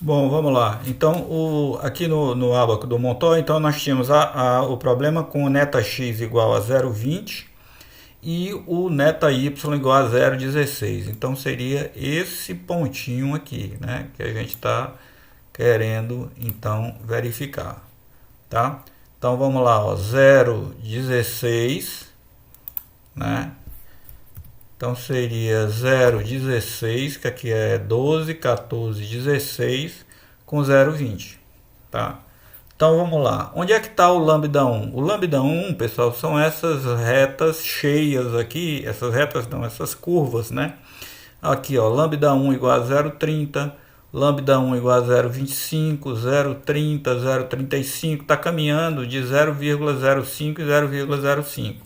Bom, vamos lá. Então, aqui no ábaco do Montoya, então nós tínhamos o problema com o neta-x igual a 0,20 e o neta-y igual a 0,16. Então, seria esse pontinho aqui, né, que a gente está querendo, então, verificar, tá? Então, vamos lá, ó, 0,16, né? Então seria 0,16, que aqui é 12, 14, 16, com 0,20, tá? Então vamos lá. Onde é que está o lambda 1? O lambda 1, pessoal, são essas retas cheias aqui, essas retas não, essas curvas, né? Aqui, ó, lambda 1 igual a 0,30, lambda 1 igual a 0,25, 0,30, 0,35, está caminhando de 0,05 e 0,05,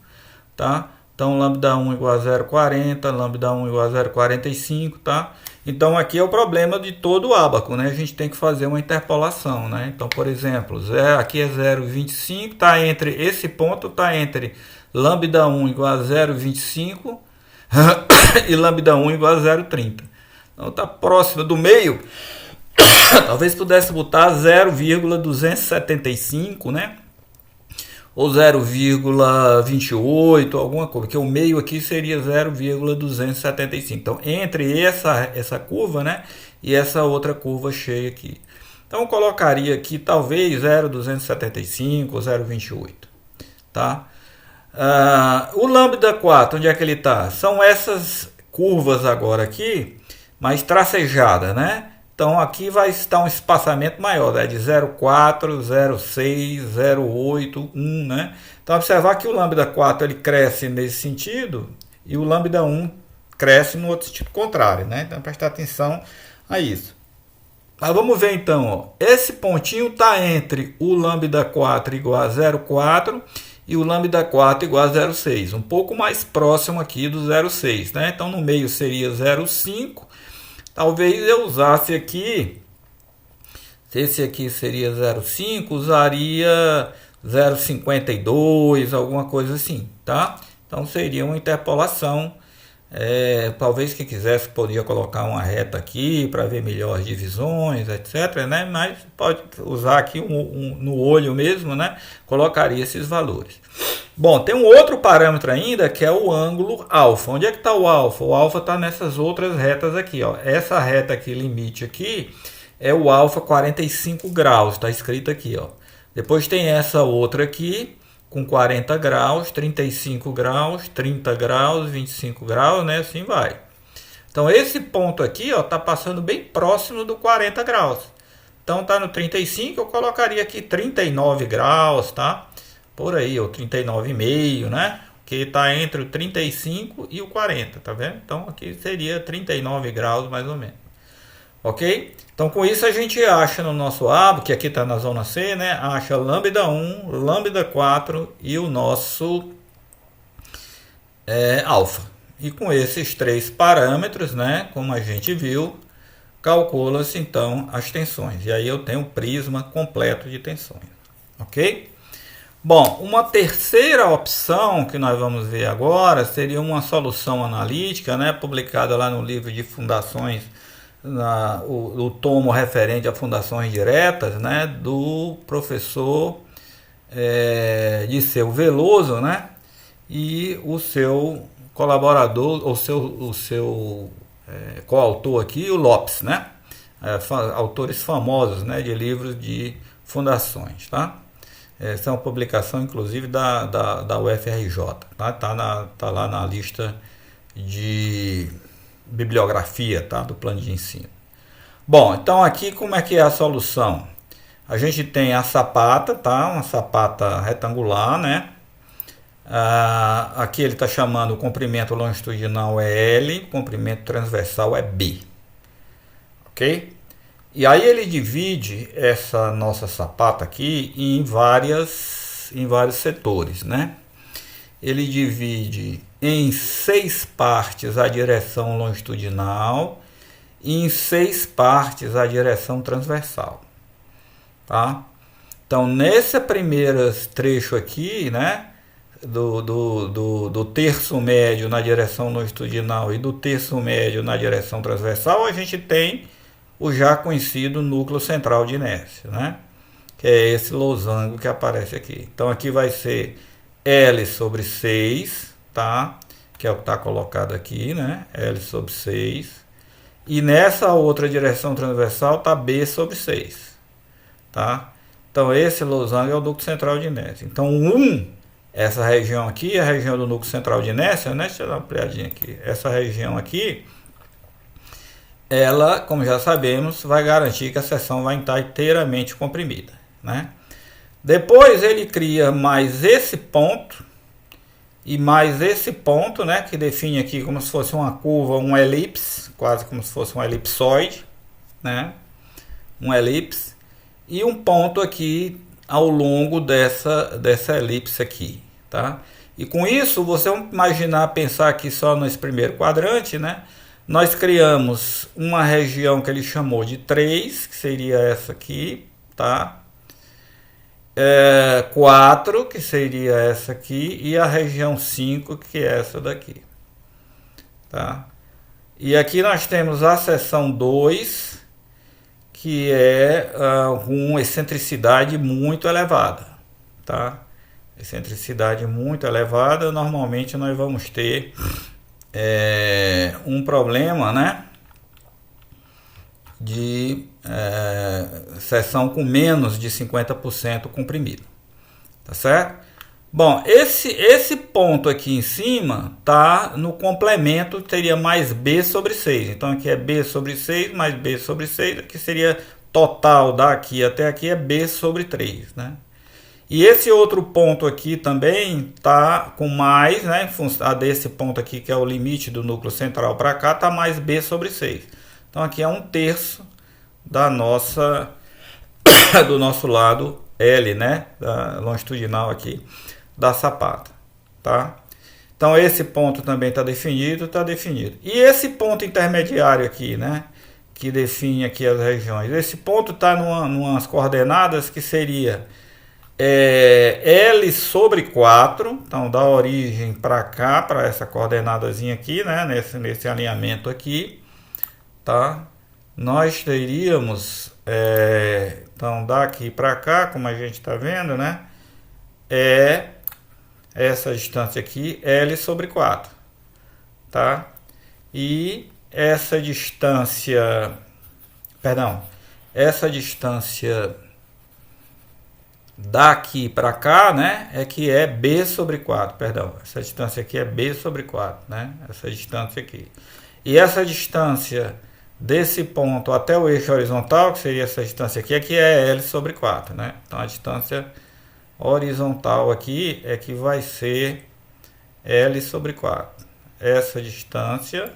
tá? Então, lambda 1 igual a 0,40, lambda 1 igual a 0,45, tá? Então, aqui é o problema de todo o ábaco, né? A gente tem que fazer uma interpolação, né? Então, por exemplo, aqui é 0,25, tá entre, esse ponto está entre lambda 1 igual a 0,25 e lambda 1 igual a 0,30. Então, está próximo do meio. Talvez pudesse botar 0,275, né? Ou 0,28, alguma coisa, porque o meio aqui seria 0,275. Então, entre essa curva, né, e essa outra curva cheia aqui. Então, eu colocaria aqui talvez 0,275 ou 0,28, tá? O lambda 4, onde é que ele está? São essas curvas agora aqui, mas tracejadas, né? Então aqui vai estar um espaçamento maior, né? De 0,4, 0,6, 0,8, 1, né? Então observar que o lambda 4 ele cresce nesse sentido e o lambda 1 cresce no outro sentido contrário, né? Então prestar atenção a isso. Mas vamos ver então, ó. Esse pontinho está entre o lambda 4 igual a 0,4 e o lambda 4 igual a 0,6, um pouco mais próximo aqui do 0,6, né? Então no meio seria 0,5. Talvez eu usasse aqui, se esse aqui seria 0,5, usaria 0,52, alguma coisa assim, tá? Então seria uma interpolação. Talvez quem quisesse podia colocar uma reta aqui para ver melhor as divisões, etc, né? Mas pode usar aqui no olho mesmo, né? Colocaria esses valores. Bom, tem um outro parâmetro ainda que é o ângulo alfa. Onde é que está o alfa? O alfa está nessas outras retas aqui, ó. Essa reta aqui, limite aqui, é o alfa 45 graus, está escrito aqui, ó. Depois tem essa outra aqui, com 40 graus, 35 graus, 30 graus, 25 graus, né? Assim vai. Então esse ponto aqui, ó, tá passando bem próximo do 40 graus. Então tá no 35, eu colocaria aqui 39 graus, tá? Por aí, ou 39,5, né? Que está entre o 35 e o 40, tá vendo? Então aqui seria 39 graus mais ou menos. Ok? Então com isso a gente acha no nosso ábaco, que aqui está na zona C, né? Acha lambda 1, lambda 4 e o nosso alfa. E com esses três parâmetros, né? Como a gente viu, calcula-se então as tensões. E aí eu tenho o prisma completo de tensões. Ok? Bom, uma terceira opção que nós vamos ver agora seria uma solução analítica, né, publicada lá no livro de fundações, o tomo referente a fundações diretas, né, do professor Disseu Veloso, né, e o seu colaborador, o seu coautor aqui, o Lopes, né, autores famosos, né, de livros de fundações, tá? Essa é uma publicação, inclusive, da UFRJ. Tá? Tá lá na lista de bibliografia, tá? Do plano de ensino. Bom, então aqui como é que é a solução? A gente tem a sapata, tá? Uma sapata retangular, né? Aqui ele está chamando o comprimento longitudinal é L, o comprimento transversal é B. Ok? E aí ele divide essa nossa sapata aqui em vários setores, né? Ele divide em 6 partes a direção longitudinal e em 6 partes a direção transversal, tá? Então nesse primeiro trecho aqui, né, do terço médio na direção longitudinal e do terço médio na direção transversal, a gente tem o já conhecido núcleo central de inércia, né? Que é esse losango que aparece aqui. Então aqui vai ser L sobre 6, tá? Que é o que está colocado aqui, né? L sobre 6. E nessa outra direção transversal está B sobre 6, tá? Então esse losango é o núcleo central de inércia. Então essa região aqui é a região do núcleo central de inércia, né? Deixa eu dar uma ampliadinha aqui. Essa região aqui, ela, como já sabemos, vai garantir que a seção vai estar inteiramente comprimida, né? Depois ele cria mais esse ponto e mais esse ponto, né, que define aqui como se fosse uma curva, um elipse, quase como se fosse um elipsoide, né? Um elipse e um ponto aqui ao longo dessa elipse aqui, tá? E com isso, você vai imaginar, pensar aqui só nesse primeiro quadrante, né? Nós criamos uma região que ele chamou de 3, que seria essa aqui, tá? 4, que seria essa aqui, e a região 5, que é essa daqui, tá? E aqui nós temos a seção 2, que é com excentricidade muito elevada, tá? Excentricidade muito elevada, normalmente nós vamos ter um problema, né, de seção com menos de 50% comprimido, tá certo? Bom, esse ponto aqui em cima tá no complemento, teria mais B sobre 6, então aqui é B sobre 6 mais B sobre 6, aqui seria total daqui até aqui é B sobre 3, né? E esse outro ponto aqui também tá com mais, né, em função desse ponto aqui que é o limite do núcleo central para cá, tá mais B sobre 6. Então aqui é 1/3 da nossa do nosso lado L, né, da longitudinal aqui da sapata, tá? Então esse ponto também está definido, está definido. E esse ponto intermediário aqui, né, que define aqui as regiões. Esse ponto está numas coordenadas que seria L sobre 4, então da origem para cá, para essa coordenadazinha aqui, né, nesse alinhamento aqui, tá? Nós teríamos, então daqui para cá, como a gente está vendo, né, essa distância aqui, L sobre 4, tá? E essa distância, essa distância daqui para cá, né, que é B sobre 4, essa distância aqui é B sobre 4, né, essa distância aqui. E essa distância desse ponto até o eixo horizontal, que seria essa distância aqui é L sobre 4, né, então a distância horizontal aqui é que vai ser L sobre 4. Essa distância,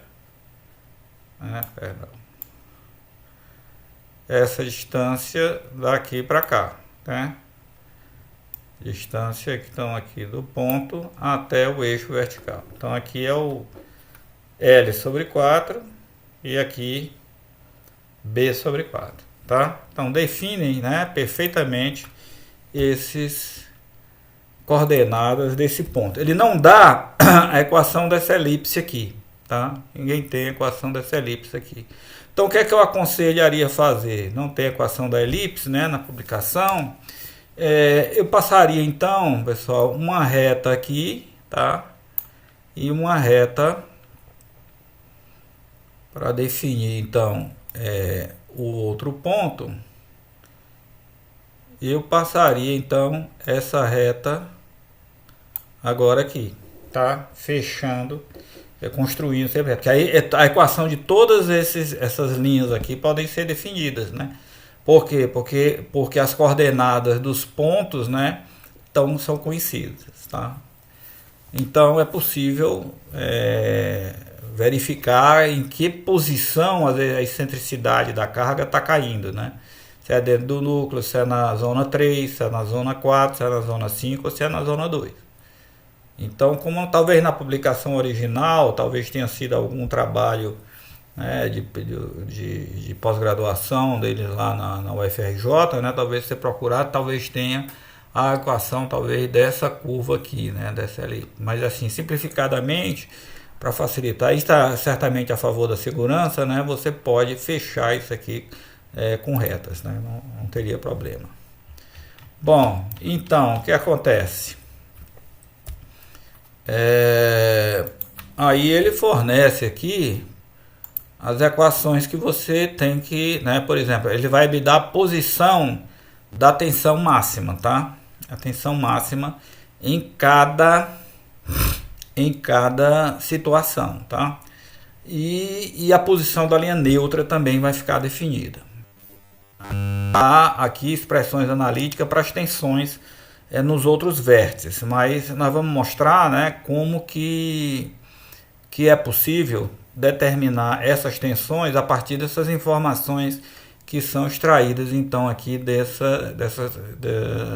essa distância daqui para cá, né? Distância que estão aqui do ponto até o eixo vertical. Então aqui é o L sobre 4 e aqui B sobre 4, tá? Então definem, né, perfeitamente esses coordenadas desse ponto. Ele não dá a equação dessa elipse aqui, tá? Ninguém tem a equação dessa elipse aqui. Então o que é que eu aconselharia fazer? Não tem a equação da elipse, né, na publicação. Eu passaria então, pessoal, uma reta aqui, tá? E uma reta para definir então o outro ponto. Eu passaria então essa reta agora aqui, tá? Fechando, construindo sempre, porque aí a equação de todas essas linhas aqui podem ser definidas, né? Por quê? Porque as coordenadas dos pontos, né, são conhecidas, tá? Então é possível verificar em que posição a excentricidade da carga está caindo, né? Se é dentro do núcleo, se é na zona 3, se é na zona 4, se é na zona 5 ou se é na zona 2. Então, como talvez na publicação original, talvez tenha sido algum trabalho, né, de pós-graduação deles lá na UFRJ, né, talvez você procurar, talvez tenha a equação talvez dessa curva aqui, né, dessa ali. Mas assim, simplificadamente, para facilitar, e está certamente a favor da segurança, né? Você pode fechar isso aqui com retas, né? Não teria problema. Bom, então, o que acontece? Aí ele fornece aqui as equações que você tem que, né? Por exemplo, ele vai me dar a posição da tensão máxima, tá? A tensão máxima em cada situação, tá? E a posição da linha neutra também vai ficar definida. Há aqui expressões analíticas para as tensões nos outros vértices, mas nós vamos mostrar, né, como que é possível determinar essas tensões a partir dessas informações que são extraídas então aqui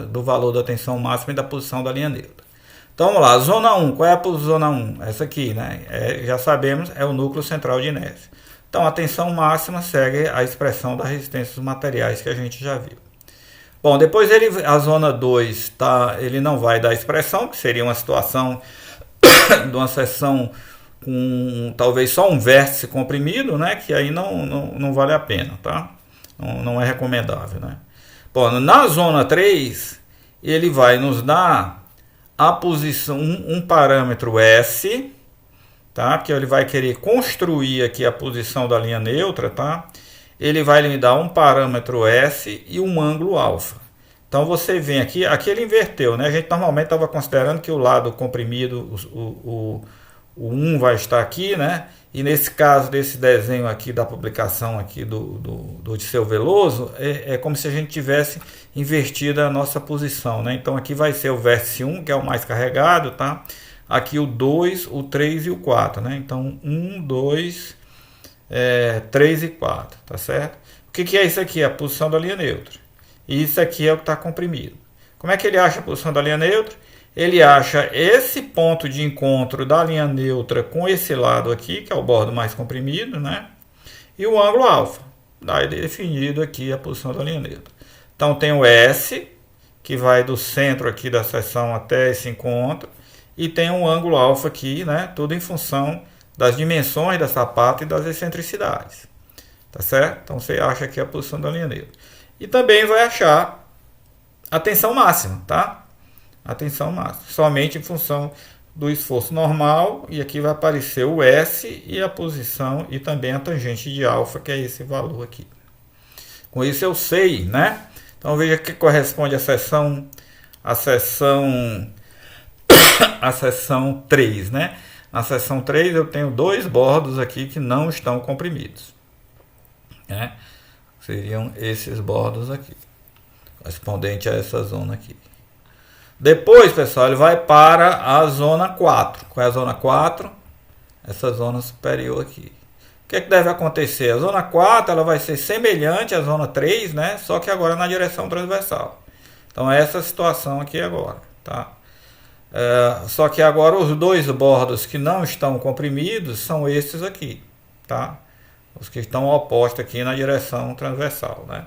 do valor da tensão máxima e da posição da linha neutra. Então vamos lá, zona 1, qual é a zona 1? Essa aqui, né? Já sabemos, é o núcleo central de inércia. Então a tensão máxima segue a expressão da resistência dos materiais que a gente já viu. Bom, depois a zona 2, ele não vai dar expressão, que seria uma situação de uma seção com talvez só um vértice comprimido, né? Que aí não vale a pena, tá? Não é recomendável, né? Bom, na zona 3, ele vai nos dar a posição, um parâmetro S, tá? Porque ele vai querer construir aqui a posição da linha neutra, tá? Ele vai me dar um parâmetro S e um ângulo alfa. Então você vem aqui ele inverteu, né? A gente normalmente estava considerando que o lado comprimido, o 1 vai estar aqui, né? E nesse caso desse desenho aqui da publicação aqui do Odisseu Veloso, é como se a gente tivesse invertido a nossa posição, né? Então aqui vai ser o vértice 1, que é o mais carregado, tá? Aqui o 2, o 3 e o 4, né? Então 1, 2, 3 e 4, tá certo? O que é isso aqui? A posição da linha neutra. E isso aqui é o que está comprimido. Como é que ele acha a posição da linha neutra? Ele acha esse ponto de encontro da linha neutra com esse lado aqui, que é o bordo mais comprimido, né? E o ângulo alfa. Daí definido aqui a posição da linha neutra. Então tem o S, que vai do centro aqui da seção até esse encontro. E tem um ângulo alfa aqui, né? Tudo em função das dimensões da sapata e das excentricidades. Tá certo? Então você acha aqui a posição da linha neutra. E também vai achar a tensão máxima, tá? A tensão máxima, somente em função do esforço normal, e aqui vai aparecer o S e a posição e também a tangente de alfa, que é esse valor aqui. Com isso eu sei, né? Então veja que corresponde à seção 3, né? Na seção 3 eu tenho dois bordos aqui que não estão comprimidos, né? Seriam esses bordos aqui, correspondente a essa zona aqui. Depois, pessoal, ele vai para a zona 4. Qual é a zona 4? Essa zona superior aqui. O que deve acontecer? A zona 4 ela vai ser semelhante à zona 3, né? Só que agora na direção transversal. Então, essa situação aqui agora, tá? Só que agora os dois bordos que não estão comprimidos são esses aqui, tá? Os que estão opostos aqui na direção transversal, né?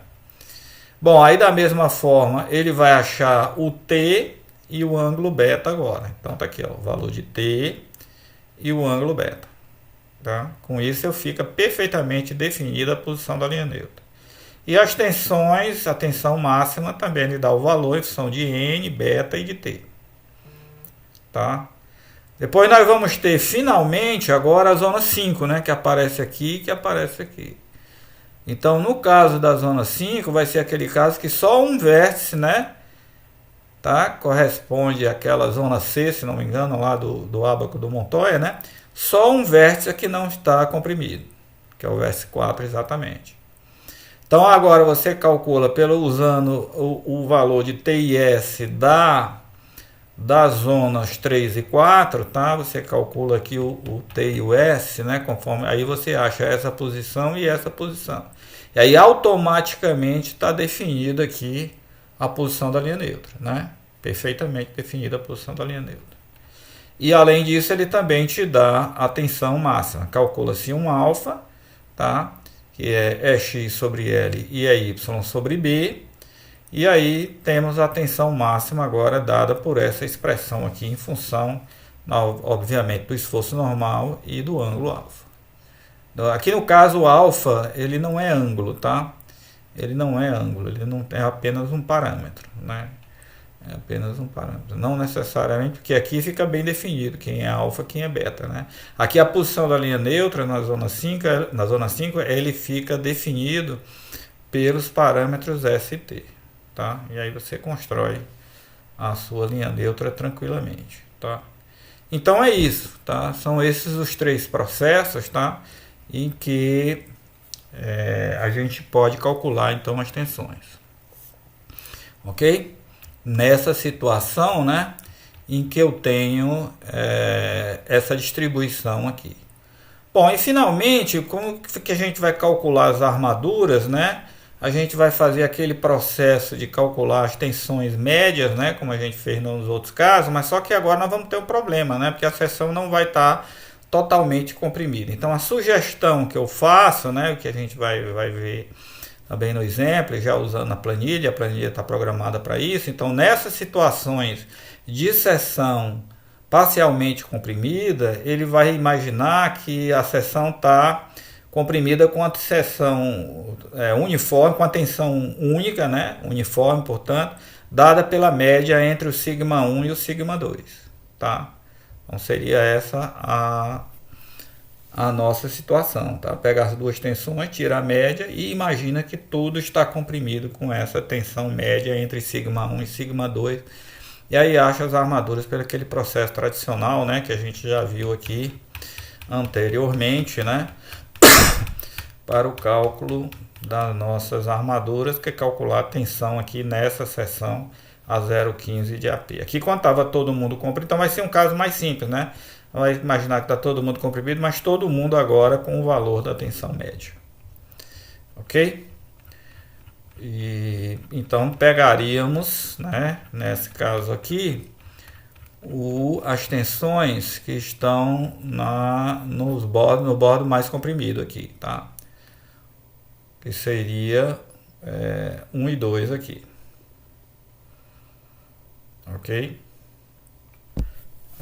Bom, aí da mesma forma, ele vai achar o T e o ângulo beta agora. Então tá aqui, ó, o valor de T e o ângulo beta. Tá? Com isso fica perfeitamente definida a posição da linha neutra. E as tensões, a tensão máxima também lhe dá o valor em função de N, beta e de T. Tá? Depois nós vamos ter finalmente agora a zona 5, né, que aparece aqui e que aparece aqui. Então no caso da zona 5 vai ser aquele caso que só um vértice, né, tá, corresponde àquela zona C, se não me engano, lá do ábaco do Montoya, né? Só um vértice que não está comprimido, que é o vértice 4 exatamente. Então agora você calcula usando o valor de T e S das zonas 3 e 4, tá? Você calcula aqui o T e o S, né? Conforme aí você acha essa posição e essa posição. E aí automaticamente está definido aqui a posição da linha neutra, né? Perfeitamente definida a posição da linha neutra. E além disso, ele também te dá a tensão máxima. Calcula-se um alfa, tá? Que é X sobre L e é Y sobre B. E aí temos a tensão máxima agora dada por essa expressão aqui em função obviamente do esforço normal e do ângulo alfa. Aqui no caso o alfa, ele não é ângulo, tá? Ele não é ângulo, ele não é apenas um parâmetro, né? É apenas um parâmetro, não necessariamente, porque aqui fica bem definido quem é alfa, quem é beta, né? Aqui a posição da linha neutra na zona 5, ele fica definido pelos parâmetros S e T, tá? E aí você constrói a sua linha neutra tranquilamente, tá? Então é isso, tá? São esses os três processos, tá? Em que a gente pode calcular então as tensões, ok? Nessa situação, né, em que eu tenho essa distribuição aqui. Bom, e finalmente, como que a gente vai calcular as armaduras, né? A gente vai fazer aquele processo de calcular as tensões médias, né, como a gente fez nos outros casos, mas só que agora nós vamos ter um problema, né, porque a seção não vai estar totalmente comprimida. Então a sugestão que eu faço, né, o que a gente vai ver também no exemplo, já usando a planilha está programada para isso. Então, nessas situações de seção parcialmente comprimida, ele vai imaginar que a seção está comprimida com a seção uniforme, com a tensão única, né? Uniforme, portanto, dada pela média entre o sigma 1 e o sigma 2. Tá? Então, seria essa a nossa situação, tá? Pega as duas tensões, tira a média e imagina que tudo está comprimido com essa tensão média entre sigma 1 e sigma 2. E aí acha as armaduras pelo aquele processo tradicional, né, que a gente já viu aqui anteriormente, né, para o cálculo das nossas armaduras, que é calcular a tensão aqui nessa seção a 0,15 de AP. Aqui quando estava todo mundo comprimido, então vai ser um caso mais simples, né? Vai imaginar que está todo mundo comprimido, mas todo mundo agora com o valor da tensão média. Ok? E então pegaríamos, né, nesse caso aqui, as tensões que estão no bordo mais comprimido aqui, tá? Que seria 1 e 2 aqui. Ok?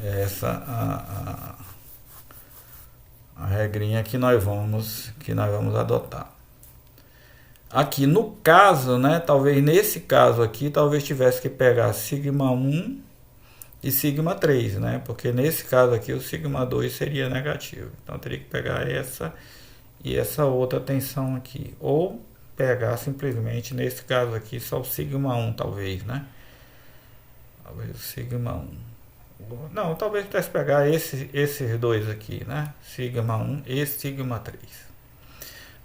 Essa a regrinha que nós vamos adotar. Aqui no caso, né, talvez nesse caso aqui, talvez tivesse que pegar sigma 1 e sigma 3, né? Porque nesse caso aqui o sigma 2 seria negativo. Então eu teria que pegar essa e essa outra tensão aqui, ou pegar simplesmente nesse caso aqui só o sigma 1, talvez, né? Talvez o sigma 1. Não, talvez pudesse pegar esses dois aqui, né? Sigma 1 e sigma 3.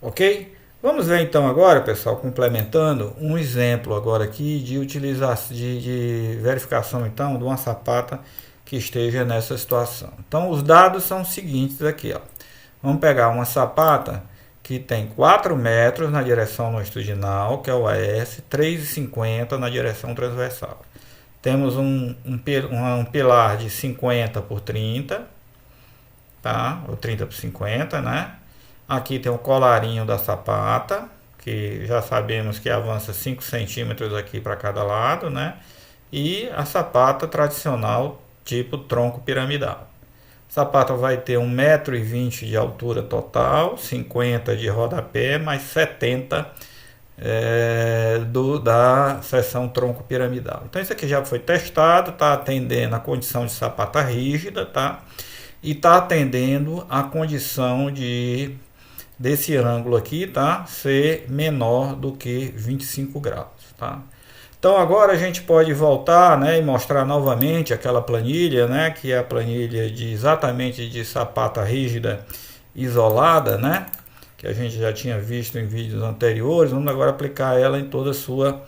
Ok? Vamos ver então agora, pessoal, complementando um exemplo agora aqui de utilização, de verificação então de uma sapata que esteja nessa situação. Então os dados são os seguintes aqui, ó. Vamos pegar uma sapata que tem 4 metros na direção longitudinal, que é o AS, 3,50 na direção transversal. Temos um pilar de 50 por 30, tá? Ou 30 por 50, né? Aqui tem o colarinho da sapata, que já sabemos que avança 5 centímetros aqui para cada lado, né? E a sapata tradicional, tipo tronco piramidal. A sapata vai ter 1,20 m de altura total, 50 de rodapé, mais 70 da seção tronco piramidal. Então isso aqui já foi testado, está atendendo a condição de sapata rígida, tá? E está atendendo a condição desse ângulo aqui, tá? Ser menor do que 25 graus, tá? Então agora a gente pode voltar, né, e mostrar novamente aquela planilha, né, que é a planilha exatamente de sapata rígida isolada, né? Que a gente já tinha visto em vídeos anteriores. Vamos agora aplicar ela em toda a sua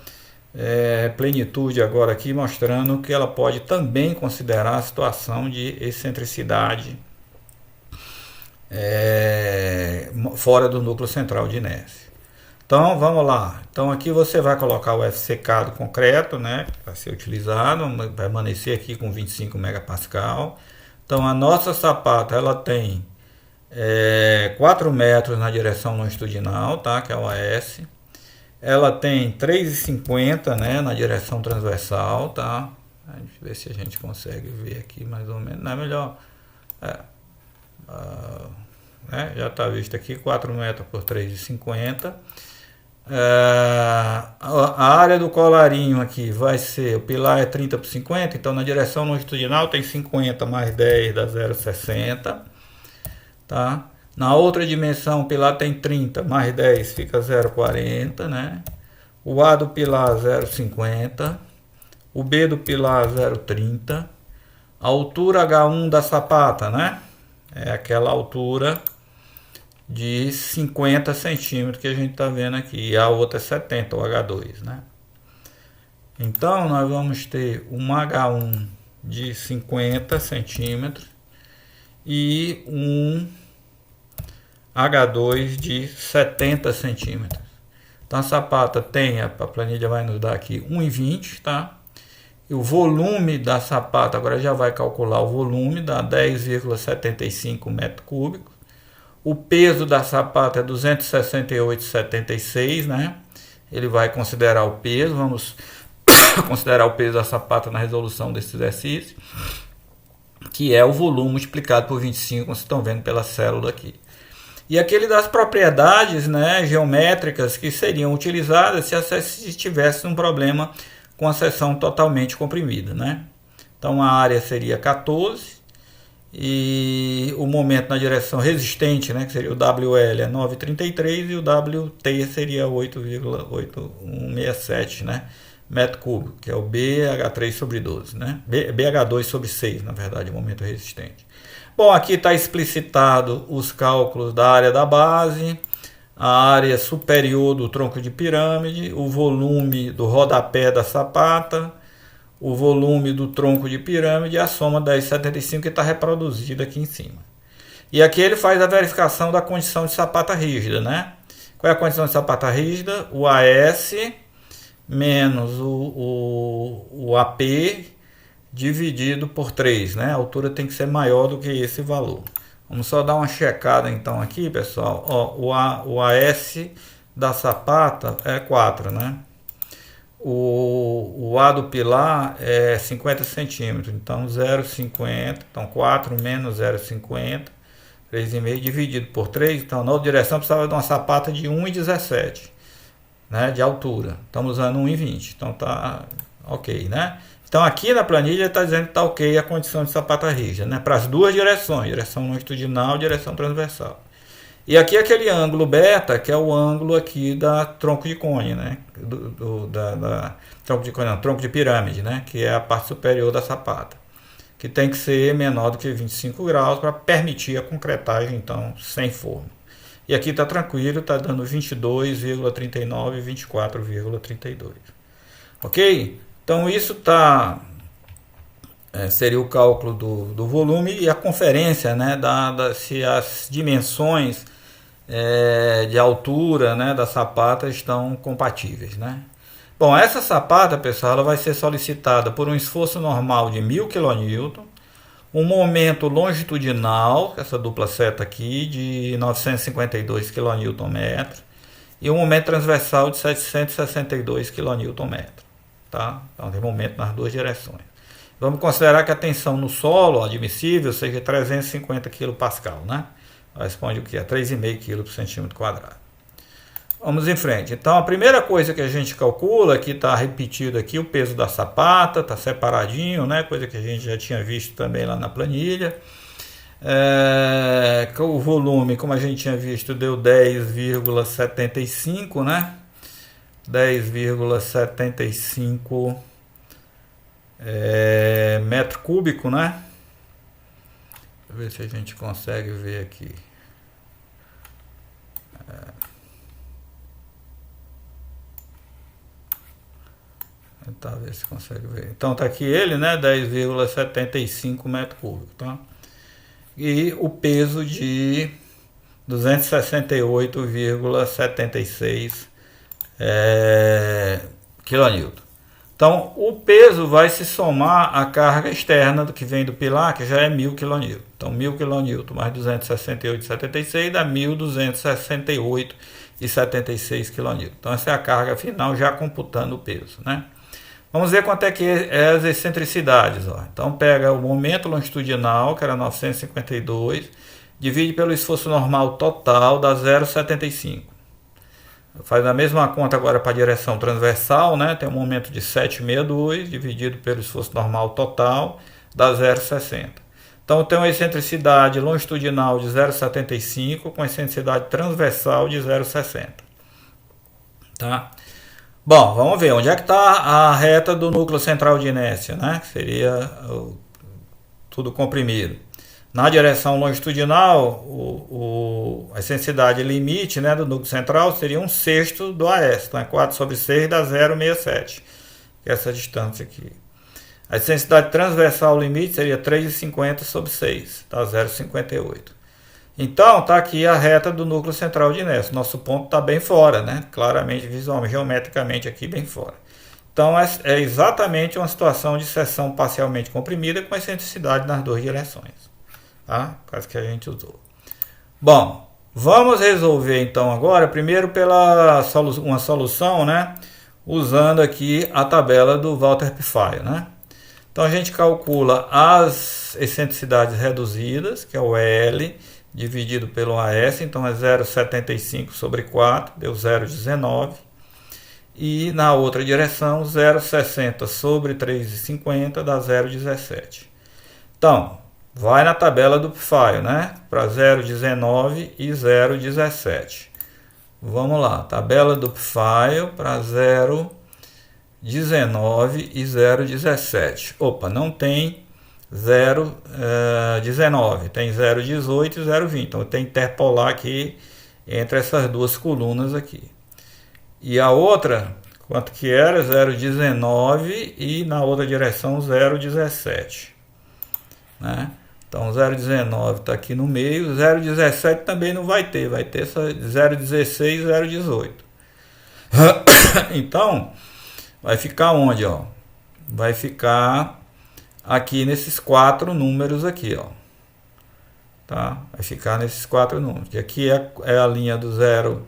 plenitude agora aqui, mostrando que ela pode também considerar a situação de excentricidade fora do núcleo central de inércia. Então vamos lá. Então aqui você vai colocar o FCK do concreto, né, para ser utilizado, vai permanecer aqui com 25 megapascal. Então a nossa sapata ela tem 4 metros na direção longitudinal, tá? Que é o AS. Ela tem 3,50, né, na direção transversal, tá? Deixa eu ver se a gente consegue ver aqui mais ou menos. Não é melhor. Já está visto aqui, 4 metros por 3,50. A área do colarinho aqui vai ser, o pilar é 30 por 50, então na direção longitudinal tem 50 mais 10 dá 0,60, tá? Na outra dimensão o pilar tem 30 mais 10 fica 0,40, né? O A do pilar 0,50, o B do pilar 0,30, a altura H1 da sapata, né? É aquela altura de 50 centímetros que a gente está vendo aqui, e a outra é 70, o H2, né? Então nós vamos ter um H1 de 50 centímetros e um H2 de 70 centímetros. Então a sapata tem, a planilha vai nos dar aqui 1,20, tá? E o volume da sapata, agora já vai calcular o volume, dá 10,75 metros cúbicos. O peso da sapata é 268,76, né? Ele vai considerar o peso, vamos considerar o peso da sapata na resolução desse exercício, que é o volume multiplicado por 25, como vocês estão vendo pela célula aqui. E aquele das propriedades, né, geométricas que seriam utilizadas se tivesse um problema com a seção totalmente comprimida, né? Então a área seria 14 e o momento na direção resistente, né, que seria o WL é 9,33 e o WT seria 8,8167, né, metro cúbico, que é o BH3 sobre 12, né? BH2 sobre 6, na verdade, o momento resistente. Bom, aqui está explicitado os cálculos da área da base, a área superior do tronco de pirâmide, o volume do rodapé da sapata, o volume do tronco de pirâmide e a soma 10,75 que está reproduzida aqui em cima. E aqui ele faz a verificação da condição de sapata rígida, né? Qual é a condição de sapata rígida? O AS menos o AP dividido por 3, né? A altura tem que ser maior do que esse valor. Vamos só dar uma checada então aqui, pessoal. Ó, o AS da sapata é 4, né? O A do pilar é 50 centímetros, então 0,50, então 4 menos 0,50, 3,5 dividido por 3, então na outra direção precisava de uma sapata de 1,17, né, de altura, estamos usando 1,20, então tá ok, né? Então aqui na planilha está dizendo que está ok a condição de sapata rígida, né, para as duas direções, direção longitudinal e direção transversal. E aqui aquele ângulo beta, que é o ângulo aqui da tronco de cone, né? Tronco de cone, não, tronco de pirâmide, né? Que é a parte superior da sapata. Que tem que ser menor do que 25 graus para permitir a concretagem, então, sem forma. E aqui está tranquilo, está dando 22,39 e 24,32. Ok? Então isso está... seria o cálculo do volume e a conferência, né? Se as dimensões de altura, né, da sapata estão compatíveis, né? Bom, essa sapata, pessoal, ela vai ser solicitada por um esforço normal de 1000 kN, um momento longitudinal, essa dupla seta aqui, de 952 kN, e um momento transversal de 762 kN, tá? Então tem momento nas duas direções. Vamos considerar que a tensão no solo admissível seja 350 kPa, né? Responde o que? É 3,5 kg por centímetro quadrado. Vamos em frente. Então, a primeira coisa que a gente calcula, que está repetido aqui, o peso da sapata, está separadinho, né? Coisa que a gente já tinha visto também lá na planilha. O volume, como a gente tinha visto, deu 10,75, né? 10,75 metro cúbico, né? Deixa eu ver se a gente consegue ver aqui. Tentar ver se consegue ver. Então tá aqui ele, né? 10,75 metro cúbico, tá? E o peso de 268,76 kN. Então, o peso vai se somar à carga externa do que vem do pilar, que já é 1000 kN. Então, 1000 kN mais 268,76 dá 1268,76 kN. Então, essa é a carga final, já computando o peso, né? Vamos ver quanto é que é as excentricidades. Ó. Então pega o momento longitudinal, que era 952, divide pelo esforço normal total, dá 0,75. Faz a mesma conta agora para a direção transversal, né? Tem um momento de 762, dividido pelo esforço normal total, dá 0,60. Então tem uma excentricidade longitudinal de 0,75 com excentricidade transversal de 0,60. Tá? Bom, vamos ver onde é que está a reta do núcleo central de inércia, né? Que seria tudo comprimido. Na direção longitudinal, a excentricidade limite, né, do núcleo central seria 1/6 do AS. Então é 4/6 dá 0,67, que é essa distância aqui. A excentricidade transversal limite seria 3,50/6, dá 0,58. Então está aqui a reta do núcleo central de inércia. Nosso ponto está bem fora, né? Claramente, visualmente, geometricamente aqui bem fora. Então é exatamente uma situação de seção parcialmente comprimida com excentricidade nas duas direções. Tá? Quase que a gente usou. Bom, vamos resolver então agora, primeiro pela uma solução, né? Usando aqui a tabela do Walter Pfeil, né? Então a gente calcula as excentricidades reduzidas, que é o L, dividido pelo AS, então é 0,75/4, deu 0,19. E na outra direção, 0,60/3,50 dá 0,17. Então, vai na tabela do Pfeil, né? Para 0,19 e 0,17. Vamos lá, tabela do Pfeil para 0,19 e 0,17. Opa, não tem 0,19, tem 0,18 e 0,20. Então tem que interpolar aqui entre essas duas colunas aqui. E a outra, quanto que era? 0,19 e na outra direção 0,17. Né? Então 0,19 está aqui no meio, 0,17 também não vai ter só 0,16 e 0,18. Então vai ficar onde? Ó? Vai ficar aqui nesses quatro números aqui, ó. Tá? Vai ficar nesses quatro números. Que aqui é a linha do zero,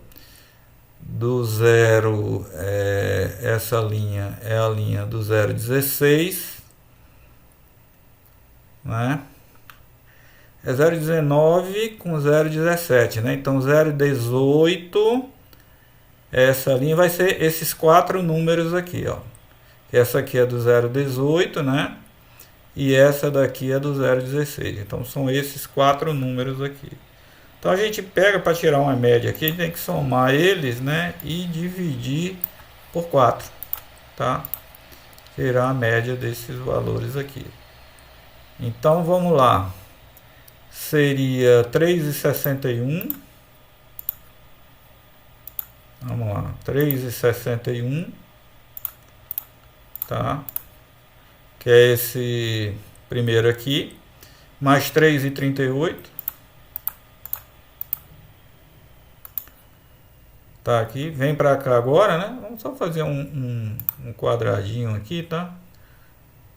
essa linha é a linha do 0,16, né? É 0,19 com 0,17, né? Então 0,18, essa linha vai ser esses quatro números aqui, ó. Essa aqui é do 0,18, né? E essa daqui é do 0,16. Então são esses quatro números aqui. Então a gente pega para tirar uma média aqui, a gente tem que somar eles, né? E dividir por 4, tá? Tirar a média desses valores aqui. Então vamos lá. Seria 3,61. Vamos lá, 3,61, tá? Que é esse primeiro aqui, mais 3,38. Tá aqui, vem para cá agora, né? Vamos só fazer um quadradinho aqui, tá?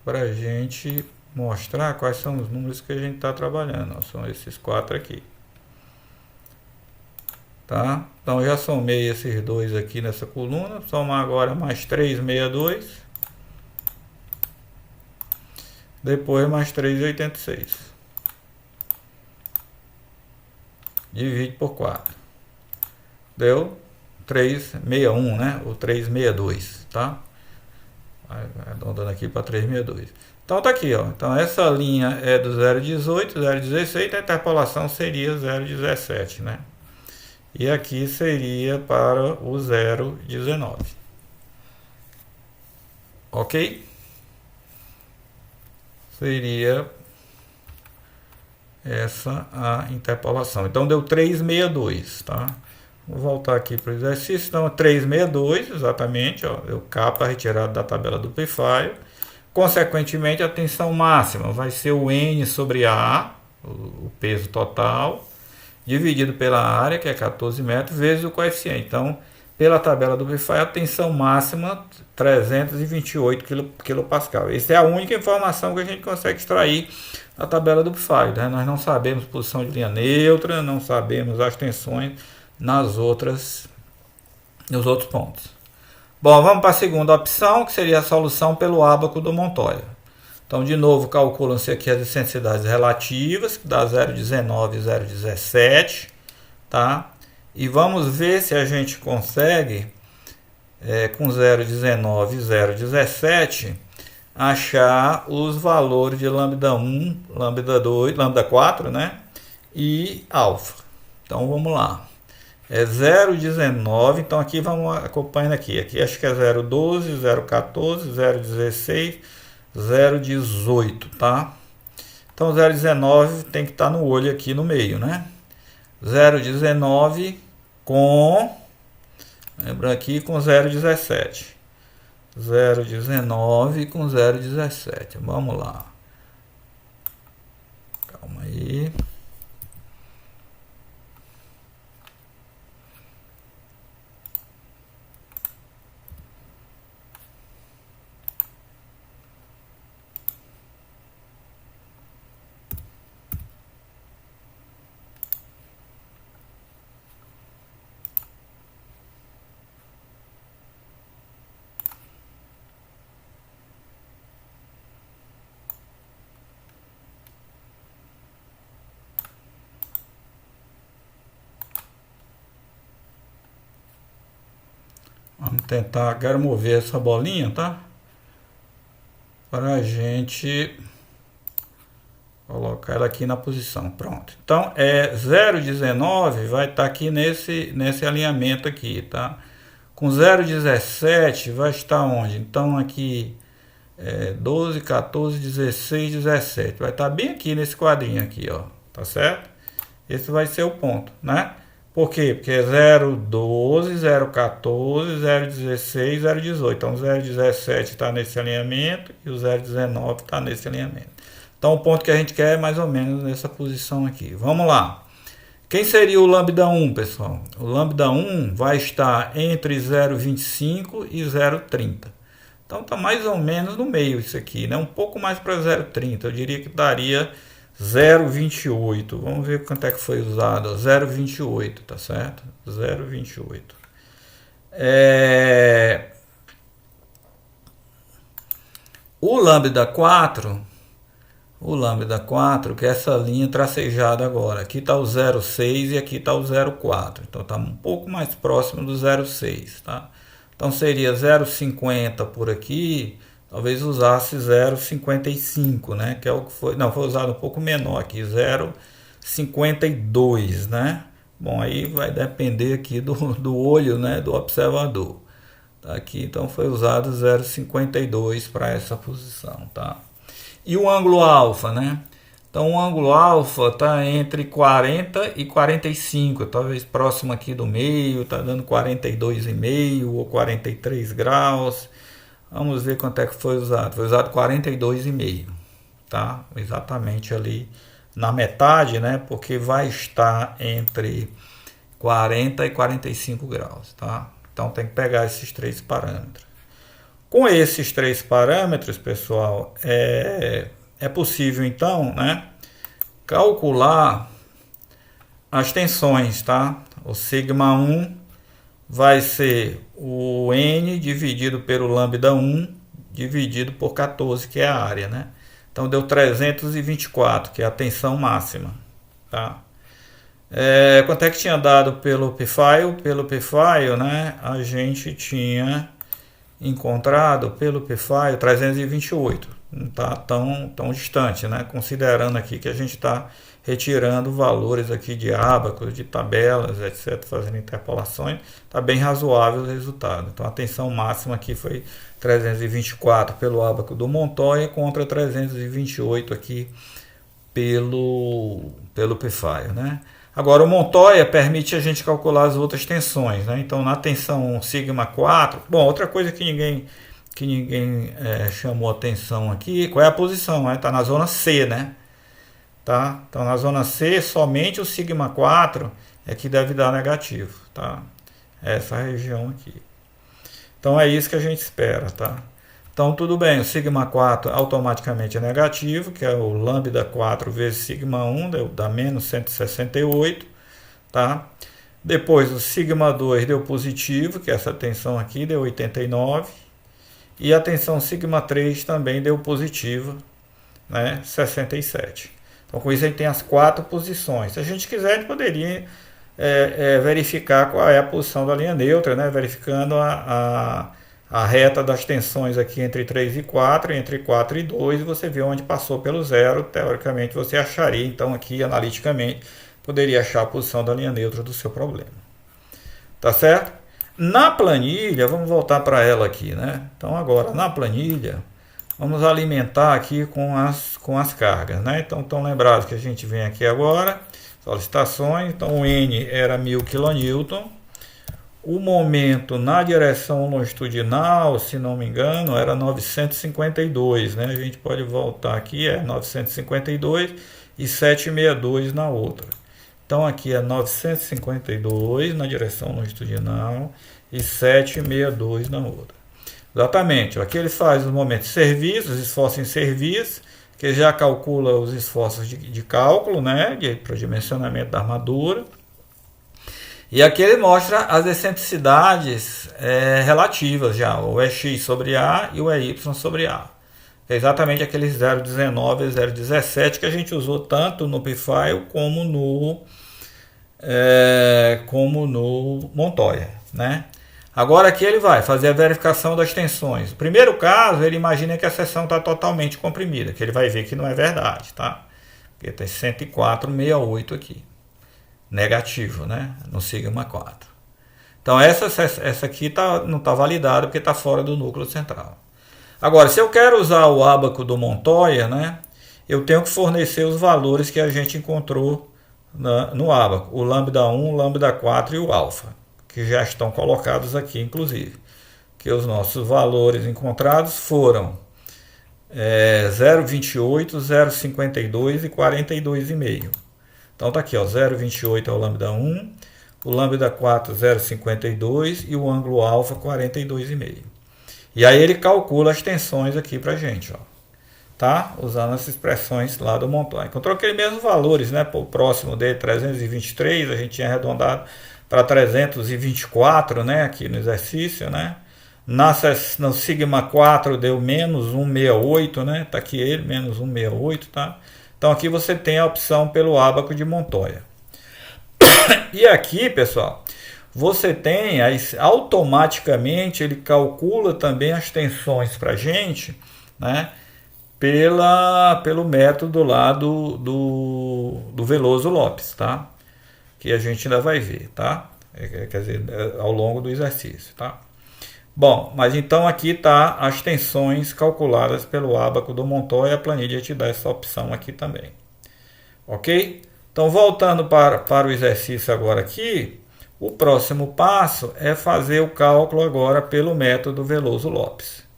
Pra gente mostrar quais são os números que a gente está trabalhando. Ó, são esses quatro aqui. Tá? Então já somei esses dois aqui nessa coluna. Somar agora mais 3,62. Depois mais 3,86. Divide por 4. Deu 3,61, né? Ou 3,62, tá? Arredondando aqui para 3,62. Então tá aqui, ó. Então essa linha é do 0,18, 0,16, a interpolação seria 0,17, né? E aqui seria para o 0,19. Ok? Seria essa a interpolação. Então deu 3,62, tá? Vou voltar aqui para o exercício. Então 3,62, exatamente, ó. Deu K para retirada da tabela do Pfeil. Consequentemente, a tensão máxima vai ser o N sobre A, o peso total, dividido pela área, que é 14 metros, vezes o coeficiente. Então, pela tabela do Pfeil, a tensão máxima 328 kPa. Essa é a única informação que a gente consegue extrair da tabela do Pfeil, né? Nós não sabemos posição de linha neutra, não sabemos as tensões nos outros pontos. Bom, vamos para a segunda opção, que seria a solução pelo ábaco do Montoya. Então, de novo, calculam-se aqui as excentricidades relativas, que dá 0,19 e 0,17, tá? E vamos ver se a gente consegue, com 0,19 e 0,17, achar os valores de lambda 1, lambda 2, lambda 4, né? E alfa. Então, vamos lá. É 0,19, então aqui vamos acompanhando aqui. Aqui acho que é 0,12, 0,14, 0,16, 0,18, tá? Então 0,19 tem que estar no olho aqui no meio, né? 0,19 com, lembra aqui, com 0,17. 0,19 com 0,17. Vamos lá. Calma aí. Vamos tentar, quero mover essa bolinha, tá? Para a gente colocar ela aqui na posição. Pronto. Então, 0,19 vai estar aqui nesse alinhamento aqui, tá? Com 0,17 vai estar onde? Então, aqui 12, 14, 16, 17. Vai estar bem aqui nesse quadrinho aqui, ó. Tá certo? Esse vai ser o ponto, né? Por quê? Porque é 0,12, 0,14, 0,16, 0,18. Então, o 0,17 está nesse alinhamento e o 0,19 está nesse alinhamento. Então, o ponto que a gente quer é mais ou menos nessa posição aqui. Vamos lá. Quem seria o lambda 1, pessoal? O lambda 1 vai estar entre 0,25 e 0,30. Então, está mais ou menos no meio isso aqui, né? Um pouco mais para 0,30. Eu diria que daria 0,28. Vamos ver quanto é que foi usado. 0,28, tá certo? 0,28. O lambda 4, que é essa linha tracejada agora. Aqui está o 0,6 e aqui está o 0,4. Então está um pouco mais próximo do 0,6, tá? Então seria 0,50 por aqui. Talvez usasse 0,55, né? Que é o que foi. Não, foi usado um pouco menor aqui, 0,52, né? Bom, aí vai depender aqui do olho, né? Do observador. Tá aqui, então foi usado 0,52 para essa posição, tá? E o ângulo alfa, né? Então o ângulo alfa está entre 40 e 45, talvez próximo aqui do meio, está dando 42,5 ou 43 graus. Vamos ver quanto é que foi usado. Foi usado 42,5, tá? Exatamente ali na metade, né? Porque vai estar entre 40 e 45 graus, tá? Então tem que pegar esses três parâmetros. Com esses três parâmetros, pessoal, é possível então, né, calcular as tensões, tá? O sigma 1 vai ser o N dividido pelo lambda 1 dividido por 14, que é a área, né? Então deu 324, que é a tensão máxima, tá? Quanto é que tinha dado pelo P-File? Pelo P-File, né, a gente tinha encontrado pelo P-File 328. Não está tão distante, né? Considerando aqui que a gente está retirando valores aqui de ábacos, de tabelas, etc., fazendo interpolações, está bem razoável o resultado. Então a tensão máxima aqui foi 324 pelo ábaco do Montoya contra 328 aqui pelo P-File, né? Agora o Montoya permite a gente calcular as outras tensões, né? Então na tensão sigma 4, bom, outra coisa que ninguém chamou atenção aqui, qual é a posição? Está na zona C, né? Tá? Então na zona C somente o sigma 4 é que deve dar negativo, tá? Essa região aqui. Então é isso que a gente espera, tá? Então tudo bem, o sigma 4 automaticamente é negativo, que é o lambda 4 vezes sigma 1, dá menos 168, tá? Depois o sigma 2 deu positivo, que essa tensão aqui deu 89. E a tensão sigma 3 também deu positiva, né, 67. Então com isso a gente tem as 4 posições. Se a gente quiser, a gente poderia verificar qual é a posição da linha neutra, né, verificando a reta das tensões aqui entre 3 e 4, entre 4 e 2, e você vê onde passou pelo zero. Teoricamente você acharia, então aqui analiticamente, poderia achar a posição da linha neutra do seu problema. Tá certo? Na planilha, vamos voltar para ela aqui, né? Então agora na planilha, vamos alimentar aqui com as cargas, né? Então estão lembrados que a gente vem aqui agora, solicitações, então o N era 1000 kN, o momento na direção longitudinal, se não me engano, era 952, né? A gente pode voltar aqui, 952 e 762 na outra. Então aqui é 952 na direção longitudinal e 762 na outra. Exatamente, aqui ele faz os momentos de serviço, os esforços em serviço, que já calcula os esforços de cálculo, né, para o dimensionamento da armadura. E aqui ele mostra as excentricidades relativas já, o EX sobre A e o EY sobre A. É exatamente aqueles 0,19 e 0,17 que a gente usou tanto no P-File como no Montoya, né? Agora aqui ele vai fazer a verificação das tensões. No primeiro caso, ele imagina que a seção está totalmente comprimida, que ele vai ver que não é verdade, tá? Porque tem 104,68 aqui. Negativo, né? No sigma 4. Então essa aqui não está validada porque está fora do núcleo central. Agora, se eu quero usar o ábaco do Montoya, né? Eu tenho que fornecer os valores que a gente encontrou no ábaco. O lambda 1, o lambda 4 e o alfa, que já estão colocados aqui, inclusive. Que os nossos valores encontrados foram 0,28, 0,52 e 42,5. Então tá aqui, ó, 0,28 é o lambda 1, o lambda 4 0,52 e o ângulo alfa 42,5. E aí ele calcula as tensões aqui pra gente, ó. Tá? Usando as expressões lá do Montoya. Encontrou aqueles mesmos valores, né? O próximo dele, 323, a gente tinha arredondado para 324, né? Aqui no exercício, né? No sigma 4 deu menos 168, né? Tá aqui ele, menos 168, tá? Então aqui você tem a opção pelo ábaco de Montoya. E aqui, pessoal, você tem, aí, automaticamente ele calcula também as tensões para a gente, né? Pelo método lá do Veloso Lopes, tá? Que a gente ainda vai ver, tá? Quer dizer, ao longo do exercício, tá? Bom, mas então aqui tá as tensões calculadas pelo ábaco do Montoya, a planilha te dá essa opção aqui também. Ok? Então, voltando para o exercício agora aqui, o próximo passo é fazer o cálculo agora pelo método Veloso Lopes.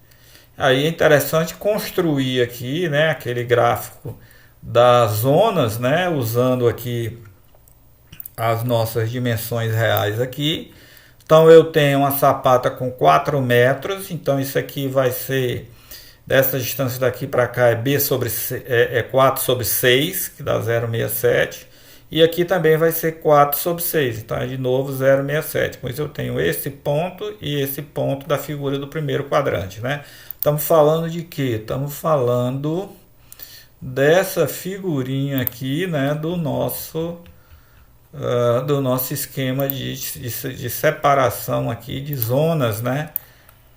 Aí é interessante construir aqui, né, aquele gráfico das zonas, né, usando aqui as nossas dimensões reais aqui. Então eu tenho uma sapata com 4 metros, então isso aqui vai ser, dessa distância daqui para cá é 4 sobre 6, que dá 0,67. E aqui também vai ser 4 sobre 6, então é de novo 0,67. Com isso eu tenho esse ponto e esse ponto da figura do primeiro quadrante, né? Estamos falando de quê? Estamos falando dessa figurinha aqui, né, do nosso esquema de separação aqui de zonas, né,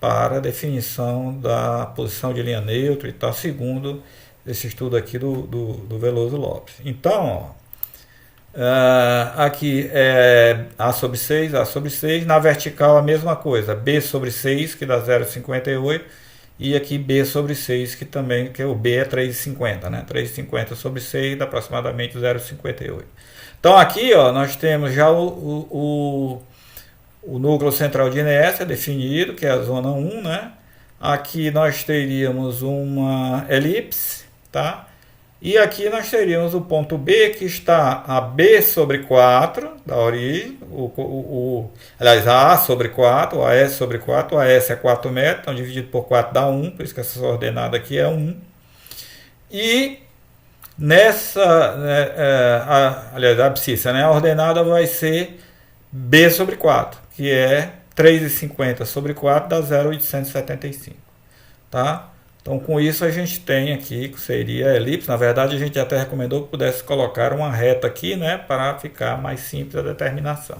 para definição da posição de linha neutra e tal, segundo esse estudo aqui do Veloso Lopes. Então, ó, aqui é A sobre 6, A sobre 6, na vertical a mesma coisa, B sobre 6, que dá 0,58, e aqui B sobre 6, que também, que o B é 3,50, né? 3,50 sobre 6 dá aproximadamente 0,58. Então aqui, ó, nós temos já o núcleo central de inércia definido, que é a zona 1, né? Aqui nós teríamos uma elipse, tá? E aqui nós teríamos o ponto B, que está a B sobre 4 da origem, aliás, a A sobre 4, o AS sobre 4, o AS é 4 metros, então dividido por 4 dá 1, por isso que essa ordenada aqui é 1. E nessa, aliás, a abscissa, né, a ordenada vai ser B sobre 4, que é 3,50 sobre 4 dá 0,875. Tá? Então, com isso, a gente tem aqui, que seria a elipse. Na verdade, a gente até recomendou que pudesse colocar uma reta aqui, né, para ficar mais simples a determinação.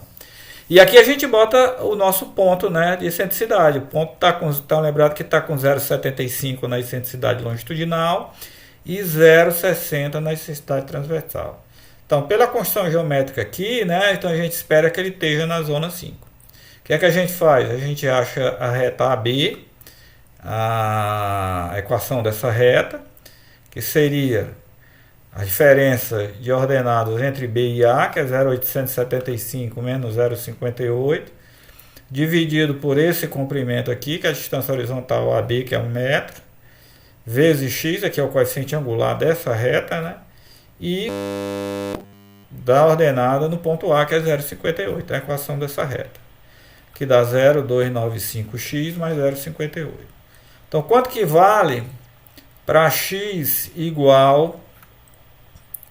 E aqui a gente bota o nosso ponto, né, de excentricidade. O ponto está com, tá lembrado que está com 0,75 na excentricidade longitudinal e 0,60 na excentricidade transversal. Então, pela construção geométrica aqui, né, então a gente espera que ele esteja na zona 5. O que é que a gente faz? A gente acha a reta AB, a equação dessa reta, que seria a diferença de ordenadas entre B e A, que é 0,875 menos 0,58, dividido por esse comprimento aqui, que é a distância horizontal AB, que é 1 metro, vezes x, aqui é o coeficiente angular dessa reta, né? E da ordenada no ponto A, que é 0,58, é a equação dessa reta, que dá 0,295x mais 0,58. Então, quanto que vale para x igual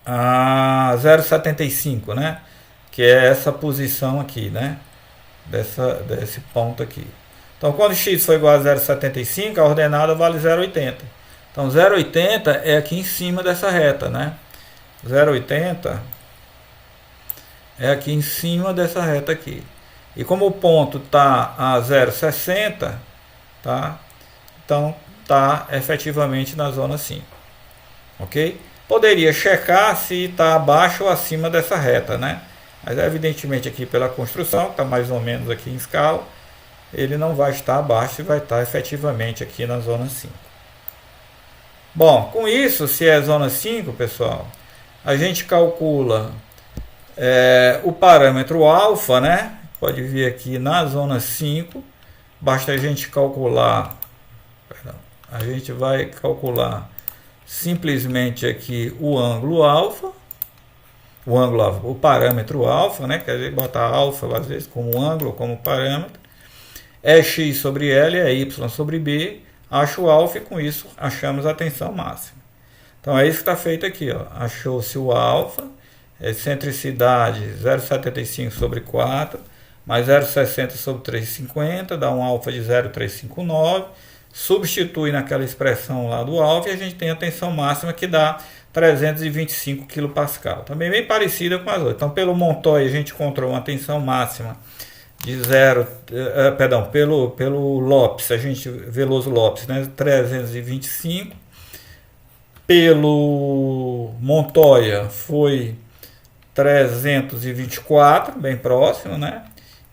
a 0,75, né? Que é essa posição aqui, né? Desse ponto aqui. Então, quando x for igual a 0,75, a ordenada vale 0,80. Então, 0,80 é aqui em cima dessa reta, né? 0,80 é aqui em cima dessa reta aqui. E como o ponto está a 0,60, tá? Então, está efetivamente na zona 5. Ok? Poderia checar se está abaixo ou acima dessa reta, né? Mas, evidentemente, aqui pela construção, está mais ou menos aqui em escala, ele não vai estar abaixo e vai estar efetivamente aqui na zona 5. Bom, com isso, se é zona 5, pessoal, a gente calcula o parâmetro alfa, né? Pode vir aqui na zona 5, basta a gente calcular, a gente vai calcular simplesmente aqui o ângulo alfa, o parâmetro alfa, né? Quer dizer, botar alfa às vezes como ângulo, como parâmetro, é x sobre L, é y sobre B, acho o alfa e com isso achamos a tensão máxima. Então é isso que está feito aqui, ó. Achou-se o alfa, excentricidade 0,75 sobre 4, mais 0,60 sobre 3,50, dá um alfa de 0,359, substitui naquela expressão lá do alfa e a gente tem a tensão máxima que dá 325 kPa. Também bem parecida com as outras. Então, pelo Montoya, a gente encontrou uma tensão máxima de pelo Lopes, Veloso Lopes, né, 325. Pelo Montoya foi 324, bem próximo, né?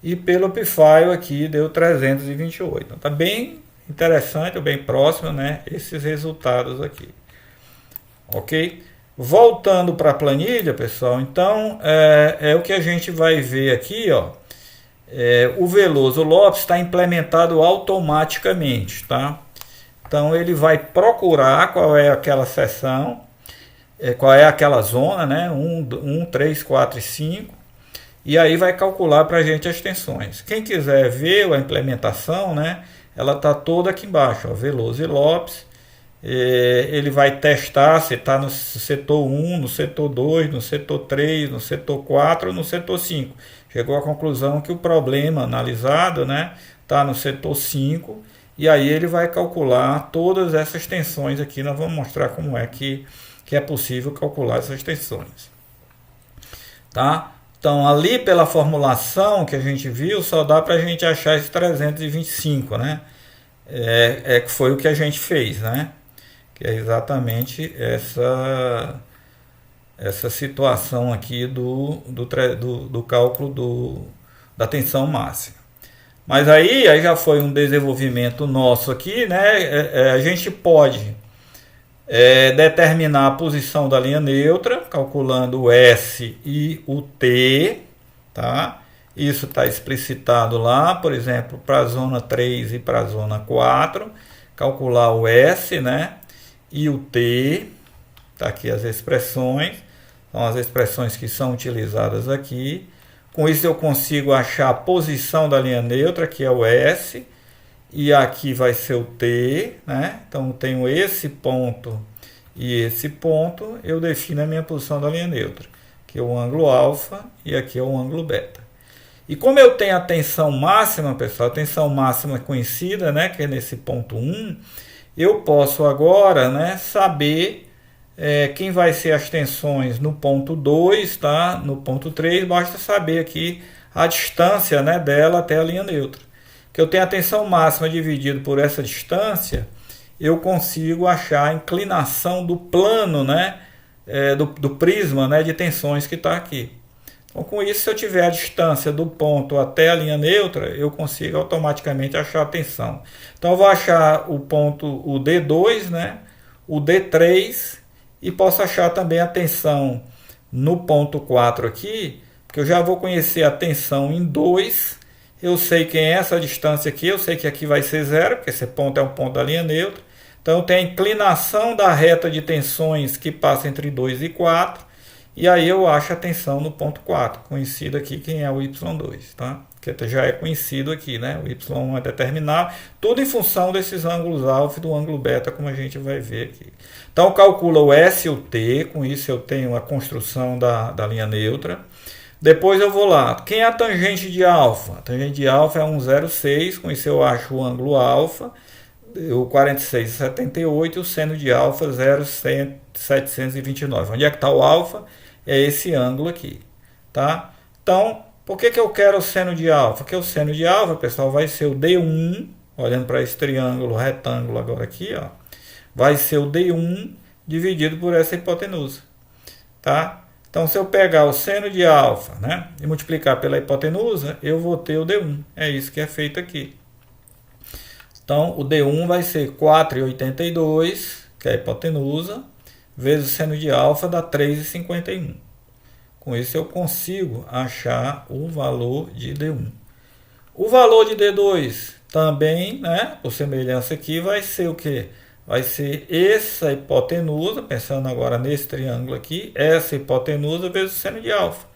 E pelo Pfeil aqui deu 328. Então, tá bem interessante, bem próximo, né? Esses resultados aqui. Ok? Voltando para a planilha, pessoal, então é o que a gente vai ver aqui, ó. O Veloso Lopes está implementado automaticamente, tá? Então ele vai procurar qual é aquela seção, qual é aquela zona, né? 1, 3, 4 e 5. E aí vai calcular para a gente as tensões. Quem quiser ver a implementação, né? Ela está toda aqui embaixo, ó, Veloso e Lopes. Ele vai testar se está no setor 1, no setor 2, no setor 3, no setor 4 ou no setor 5. Chegou à conclusão que o problema analisado, né, está no setor 5. E aí ele vai calcular todas essas tensões aqui. Nós vamos mostrar como é que é possível calcular essas tensões. Tá? Então, ali pela formulação que a gente viu, só dá para a gente achar esse 325, né? Que foi o que a gente fez, né? Que é exatamente essa situação aqui do cálculo da tensão máxima. Mas aí já foi um desenvolvimento nosso aqui, né? A gente pode determinar a posição da linha neutra, calculando o S e o T, tá? Isso está explicitado lá, por exemplo, para a zona 3 e para a zona 4, calcular o S, né? E o T, tá aqui as expressões, são as expressões que são utilizadas aqui. Com isso eu consigo achar a posição da linha neutra, que é o S, e aqui vai ser o T, né? Então eu tenho esse ponto e esse ponto, eu defino a minha posição da linha neutra, que é o ângulo alfa e aqui é o ângulo beta. E como eu tenho a tensão máxima, pessoal, a tensão máxima conhecida, né, que é nesse ponto 1, eu posso agora, né, saber quem vai ser as tensões no ponto 2, tá? No ponto 3, basta saber aqui a distância, né, dela até a linha neutra. Que eu tenho a tensão máxima dividido por essa distância, eu consigo achar a inclinação do plano, né, do prisma, né, de tensões que está aqui. Então, com isso, se eu tiver a distância do ponto até a linha neutra, eu consigo automaticamente achar a tensão. Então, eu vou achar o ponto, o D2, né, o D3, e posso achar também a tensão no ponto 4 aqui, porque eu já vou conhecer a tensão em 2. Eu sei quem é essa distância aqui, eu sei que aqui vai ser zero, porque esse ponto é um ponto da linha neutra. Então, eu tenho a inclinação da reta de tensões que passa entre 2 e 4. E aí eu acho a tensão no ponto 4, conhecido aqui quem é o Y2, tá? Que já é conhecido aqui, né? O Y1 é determinado, tudo em função desses ângulos alfa e do ângulo beta, como a gente vai ver aqui. Então calcula o S e o T, com isso eu tenho a construção da linha neutra. Depois eu vou lá, quem é a tangente de alfa? A tangente de alfa é 1,06, com isso eu acho o ângulo alfa, o 46,78 e o seno de alfa 0,729. Onde é que está o alfa? É esse ângulo aqui, tá? Então, por que eu quero o seno de alfa? Porque o seno de alfa, pessoal, vai ser o D1, olhando para esse triângulo retângulo agora aqui, ó, vai ser o D1 dividido por essa hipotenusa, tá? Então, se eu pegar o seno de alfa, né, e multiplicar pela hipotenusa, eu vou ter o D1. É isso que é feito aqui. Então, o D1 vai ser 4,82, que é a hipotenusa, vezes o seno de alfa dá 3,51. Com isso eu consigo achar o valor de D1. O valor de D2 também, né, por semelhança aqui, vai ser o quê? Vai ser essa hipotenusa, pensando agora nesse triângulo aqui, essa hipotenusa vezes o seno de alfa.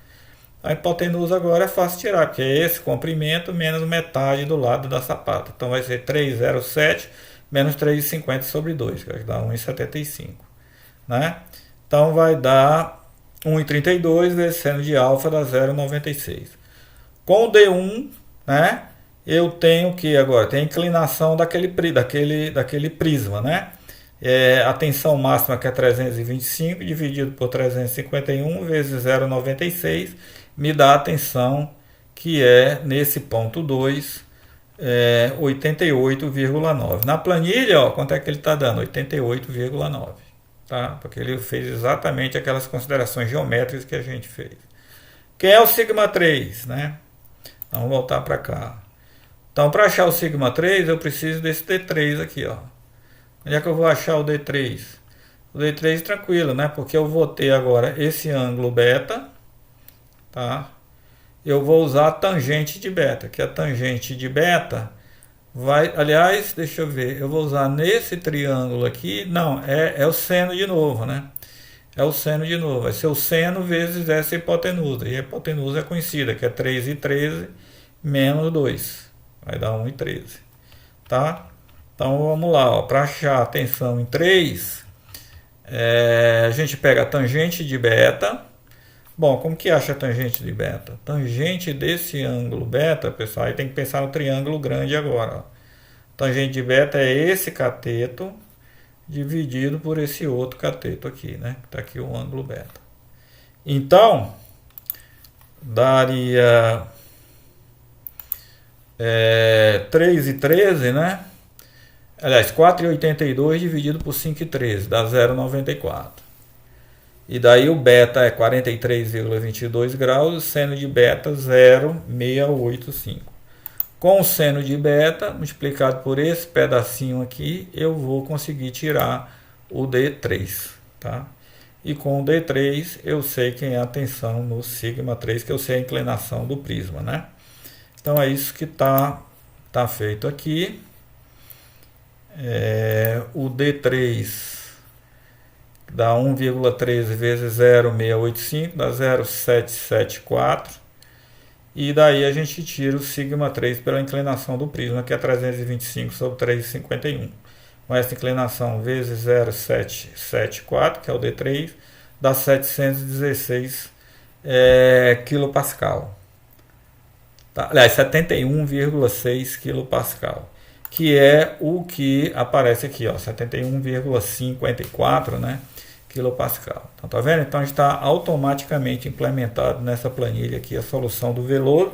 A hipotenusa agora é fácil tirar, porque é esse comprimento menos metade do lado da sapata. Então vai ser 3,07 menos 3,50 sobre 2, que vai dar 1,75. Né? Então vai dar 1,32 vezes seno de alfa dá 0,96. Com o D1, né, eu tenho que agora tem a inclinação daquele prisma, né? A tensão máxima que é 325 dividido por 351 vezes 0,96 me dá a tensão que é nesse ponto 2, 88,9. Na planilha, ó, quanto é que ele está dando? 88,9. Tá? Porque ele fez exatamente aquelas considerações geométricas que a gente fez. Quem é o sigma 3? Né? Vamos voltar para cá. Então, para achar o sigma 3, eu preciso desse D3 aqui. Ó. Onde é que eu vou achar o D3? O D3 tranquilo, né? Porque eu vou ter agora esse ângulo beta. Tá? Eu vou usar a tangente de beta, que a tangente de beta vai, aliás, deixa eu ver, eu vou usar nesse triângulo aqui, não, é o seno de novo, né? É o seno de novo, vai ser o seno vezes essa hipotenusa, e a hipotenusa é conhecida, que é 3,13 menos 2, vai dar 1,13, tá? Então vamos lá, para achar a tensão em 3, a gente pega a tangente de beta. Bom, como que acha a tangente de beta? Tangente desse ângulo beta, pessoal, aí tem que pensar no triângulo grande agora. Ó. Tangente de beta é esse cateto dividido por esse outro cateto aqui, né? Está aqui o ângulo beta. Então, daria 3,13, né? Aliás, 4,82 dividido por 5,13, dá 0,94. E daí o beta é 43,22 graus, o seno de beta 0,685. Com o seno de beta, multiplicado por esse pedacinho aqui, eu vou conseguir tirar o D3. Tá? E com o D3, eu sei quem é a tensão no sigma 3, que eu sei a inclinação do prisma. Né? Então é isso que está feito aqui. O D3... dá 1,13 vezes 0,685, dá 0,774. E daí a gente tira o sigma 3 pela inclinação do prisma, que é 325 sobre 351. Com essa inclinação vezes 0,774, que é o D3, dá 716 kPa. Tá? Aliás, 71,6 kPa, que é o que aparece aqui, ó, 71,54, né, kPa. Então, tá vendo? Então, está automaticamente implementado nessa planilha aqui a solução do Veloso,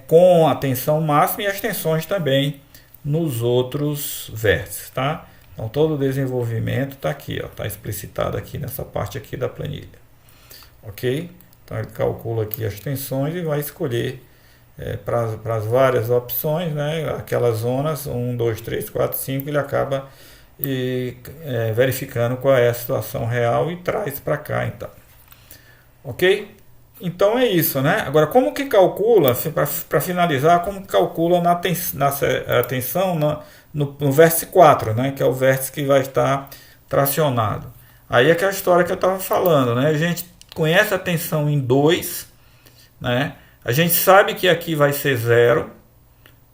com a tensão máxima e as tensões também nos outros vértices, tá? Então, todo o desenvolvimento está aqui, ó, está explicitado aqui nessa parte aqui da planilha, ok? Então, ele calcula aqui as tensões e vai escolher para as várias opções, né? Aquelas zonas 1, 2, 3, 4, 5, ele acaba verificando qual é a situação real e traz para cá, então. Ok? Então é isso, né? Agora, como que calcula, para finalizar, como calcula a tensão no vértice 4, né? Que é o vértice que vai estar tracionado. Aí é aquela história que eu estava falando, né? A gente conhece a tensão em 2, né? A gente sabe que aqui vai ser 0,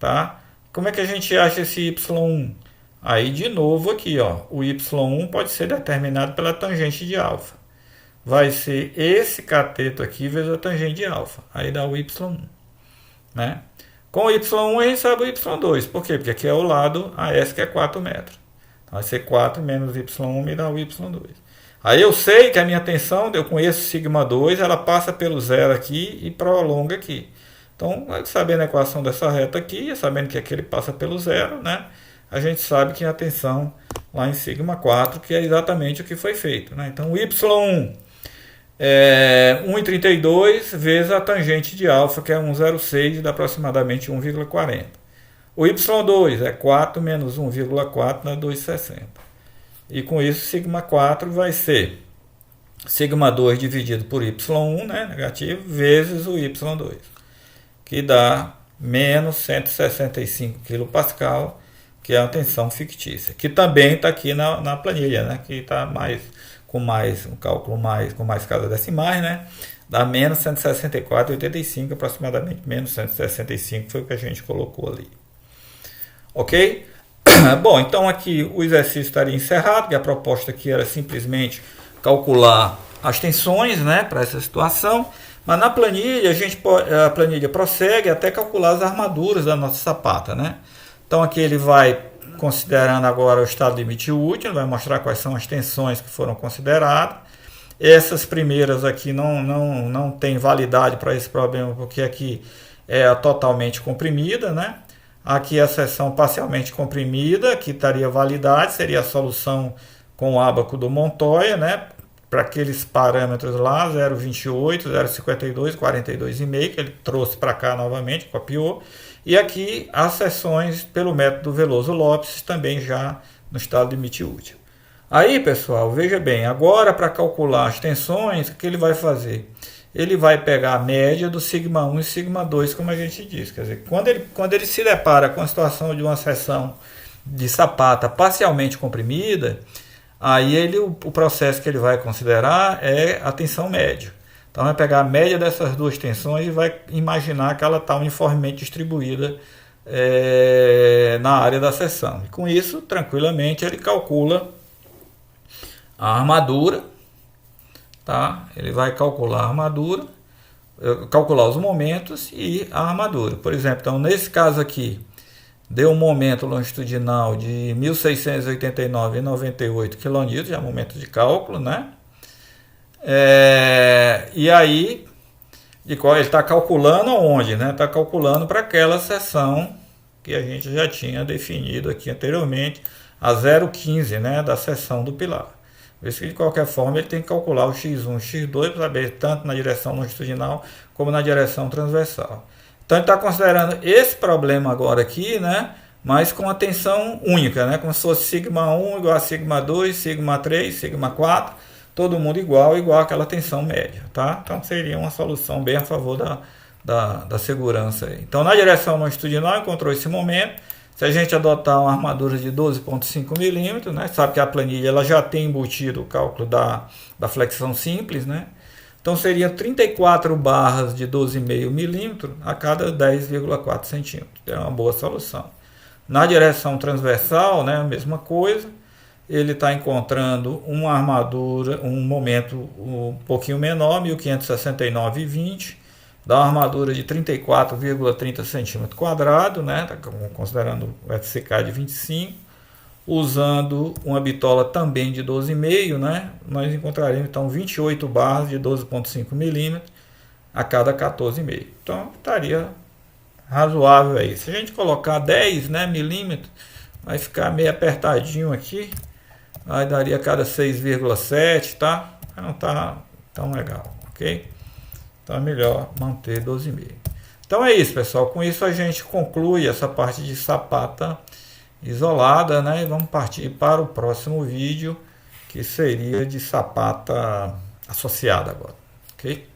tá? Como é que a gente acha esse y1? Aí, de novo, aqui, ó, o y1 pode ser determinado pela tangente de alfa. Vai ser esse cateto aqui vezes a tangente de alfa. Aí dá o y1, né? Com o y1 a gente sabe o y2. Por quê? Porque aqui é o lado AS, que é 4 metros. Então, vai ser 4 menos y1 me dá o y2. Aí eu sei que a minha tensão, eu conheço σ2, ela passa pelo zero aqui e prolonga aqui. Então, sabendo a equação dessa reta aqui, sabendo que aqui ele passa pelo zero, né? A gente sabe que a tensão lá em σ4, que é exatamente o que foi feito, né? Então, o y1 é 1,32 vezes a tangente de alfa, que é 1,06, dá aproximadamente 1,40. O y2 é 4 menos 1,4, dá 2,60. E com isso, σ4 vai ser σ2 dividido por y1, né, negativo, vezes o y2, que dá menos 165 kPa, que é a tensão fictícia, que também está aqui na planilha, né, que está com um cálculo com mais casas decimais, né, dá menos 164,85, aproximadamente menos 165 foi o que a gente colocou ali. Ok? Bom, então aqui o exercício estaria encerrado, que a proposta aqui era simplesmente calcular as tensões, né, para essa situação, mas na planilha a planilha prossegue até calcular as armaduras da nossa sapata, né? Então aqui ele vai considerando agora o estado limite útil, vai mostrar quais são as tensões que foram consideradas. Essas primeiras aqui não tem validade para esse problema, porque aqui é a totalmente comprimida, né? Aqui a seção parcialmente comprimida, que estaria validade, seria a solução com o ábaco do Montoya, né? Para aqueles parâmetros lá, 0,28, 0,52, 42,5, que ele trouxe para cá novamente, copiou. E aqui as seções pelo método Veloso-Lopes, também já no estado limite útil. Aí, pessoal, veja bem, agora para calcular as tensões, o que ele vai fazer? Ele vai pegar a média do σ1 e σ2, como a gente diz. Quer dizer, quando ele se depara com a situação de uma seção de sapata parcialmente comprimida, aí o processo que ele vai considerar é a tensão média. Então vai pegar a média dessas duas tensões e vai imaginar que ela está uniformemente distribuída na área da seção. E com isso, tranquilamente, ele calcula a armadura. Tá? Ele vai calcular a armadura, calcular os momentos e a armadura. Por exemplo, então, nesse caso aqui, deu um momento longitudinal de 1.689,98 kN, já é momento de cálculo, né? E aí, ele está calculando aonde? Né? Está calculando para aquela seção que a gente já tinha definido aqui anteriormente, a 0,15, né, da seção do pilar. Por isso que, de qualquer forma, ele tem que calcular o x1 e x2 para saber tanto na direção longitudinal como na direção transversal. Então, ele está considerando esse problema agora aqui, né, mas com a tensão única, né, como se fosse σ1 igual a σ2, σ3, σ4, todo mundo igual àquela tensão média. Tá? Então, seria uma solução bem a favor da segurança. Aí. Então, na direção longitudinal, encontrou esse momento. Se a gente adotar uma armadura de 12,5 milímetros, né, sabe que a planilha ela já tem embutido o cálculo da flexão simples, né? Então seria 34 barras de 12,5 milímetros a cada 10,4 centímetros. É uma boa solução. Na direção transversal, né, a mesma coisa. Ele está encontrando uma armadura, um momento um pouquinho menor, 1569,20, dá uma armadura de 34,30 centímetros quadrados, né? Tá considerando o FCK de 25, usando uma bitola também de 12,5, né? Nós encontraremos então 28 barras de 12,5 milímetros a cada 14,5. Então estaria razoável aí. Se a gente colocar 10, né, milímetros, vai ficar meio apertadinho aqui. Aí daria a cada 6,7, tá? Não tá tão legal, ok? Então é melhor manter 12,5. Então é isso, pessoal. Com isso a gente conclui essa parte de sapata isolada, né? E vamos partir para o próximo vídeo, que seria de sapata associada agora, ok?